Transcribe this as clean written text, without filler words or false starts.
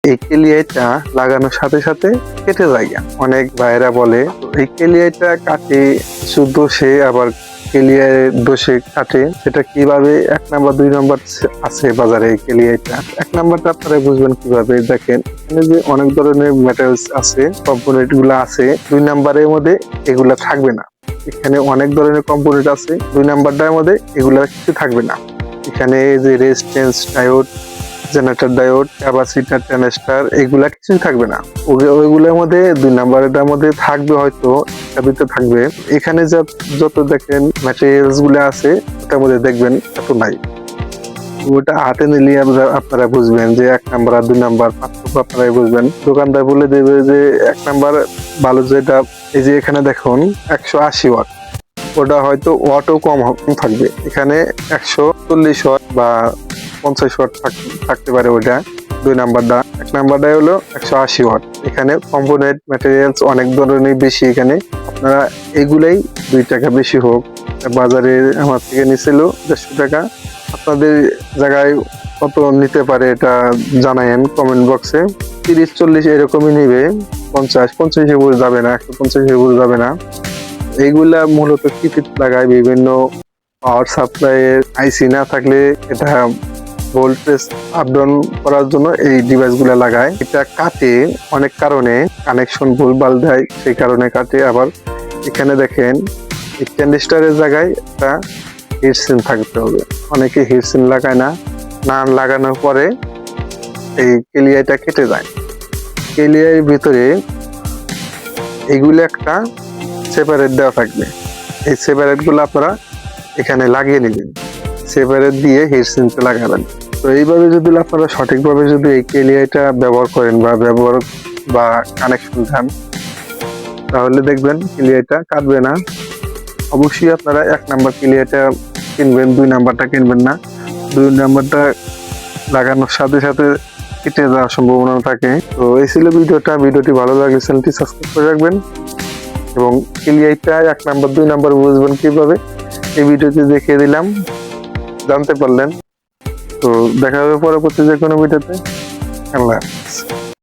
এই কেলিয়াইটা লাগানোর সাথে সাথে কেটে যায়। অনেক ভাইয়েরা বলে এই কেলিয়াইটা কাটে শুদ্ধ সে আবার কেলিয়ার দোষে কাটে, সেটা কিভাবে 1 নাম্বার 2 নাম্বার আছে বাজারে। এই কেলিয়াইটা 1 নাম্বারটা আপনারা বুঝবেন কিভাবে, দেখেন এখানে যে অনেক ধরনের ম্যাটেরিয়ালস আছে, কম্পোনেন্ট গুলো আছে, 2 নাম্বারের মধ্যে এগুলা থাকবে না। এখানে অনেক ধরনের কম্পোনেন্ট আছে, 2 নাম্বারটার মধ্যে এগুলা কিছু থাকবে না। এখানে যে resistance diode, generator diode, capacitor, transistor এগুলা কিছুই থাকবে না। ওইগুলোর মধ্যে 2 নাম্বারের মধ্যে থাকবে, হয়তো ভিতরে থাকবে। এখানে যত দেখেন ম্যাটেরিয়ালস গুলো আছে ওটার মধ্যে দেখবেন এত নাই। ওটা হাতে নিলে আপনারা বুঝবেন যে 1 নাম্বার আর 2 নাম্বার পার্থক্য আপনারাই বুঝবেন। দোকানদার বলে দেবে যে 1 নাম্বার ভালো, যেটা এই যে এখানে দেখুন 180 ওয়াট, ওটা হয়তো ওয়াটও কম থাকবে। এখানে 140 ওয়াট বা 50 ওয়াট থাকতে পারে ওইটা 2 নাম্বারটা। 1 নাম্বারটা হলো 180 ওয়াট। এখানে কম্পোনেন্ট ম্যাটেরিয়ালস অনেক ধরনের বেশি। এখানে আপনারা এগুলাই 2 টাকা বেশি হোক, বাজারে আমার থেকে নিছিল 150 টাকা, আপনাদের জায়গায় কত নিতে পারে এটা জানায়েন কমেন্ট বক্সে। 30-40 এরকমই নিবে, 50 উপরে যাবে না, 150 উপরে যাবে না। এইগুলা মূলত কিট লাগায় বিভিন্ন পাওয়ার সাপ্লাইয়ের আইসি না থাকলে এটা ভোল্টেজ আপ ডাউন করার জন্য এই ডিভাইস গুলা লাগায়। এটা কাটে অনেক কারণে, কানেকশন ভুলভাল দেয় সেই কারণে কাটে। আবার এখানে দেখেন এই ট্রানজিস্টরের জায়গায় একটা হিটসিন থাকতে হবে, অনেকে হিটসিন লাগায় না, না লাগানোর পরে এই কেলিয়াইটা কেটে যায়। কেলিয়ার ভিতরে এগুলো একটা সেপারেট দেওয়া থাকবে, এই সেপারেট গুলো আপনারা এখানে লাগিয়ে নেবেন, সেপারেট দিয়ে হিটসিনতে লাগাবেন। তো এইভাবে যদি আপনারা সঠিকভাবে যদি এই কেলিয়াইটা ব্যবহার করেন বা কানেকশন দেন, তাহলে দেখবেন কেলিয়াইটা কাটবে না। অবশ্যই আপনারা 1 নাম্বার কেলিয়াইটা কিনবেন, 2 নাম্বারটা কিনবেন না। 2 নাম্বারটা লাগানোর সাথে সাথে কেটে যাওয়ার সম্ভাবনা থাকে। তো এই ছিল ভিডিওটি ভালো লাগলে চ্যানেলটি সাবস্ক্রাইব করে রাখবেন এবং কেলিয়াইটা 1 নাম্বার 2 নাম্বার বুঝবেন কিভাবে এই ভিডিওতে দেখিয়ে দিলাম, জানতে পারলেন। তো দেখা হবে পরবর্তী যে কোনো ভিডিওতে। আল্লাহ হাফেজ।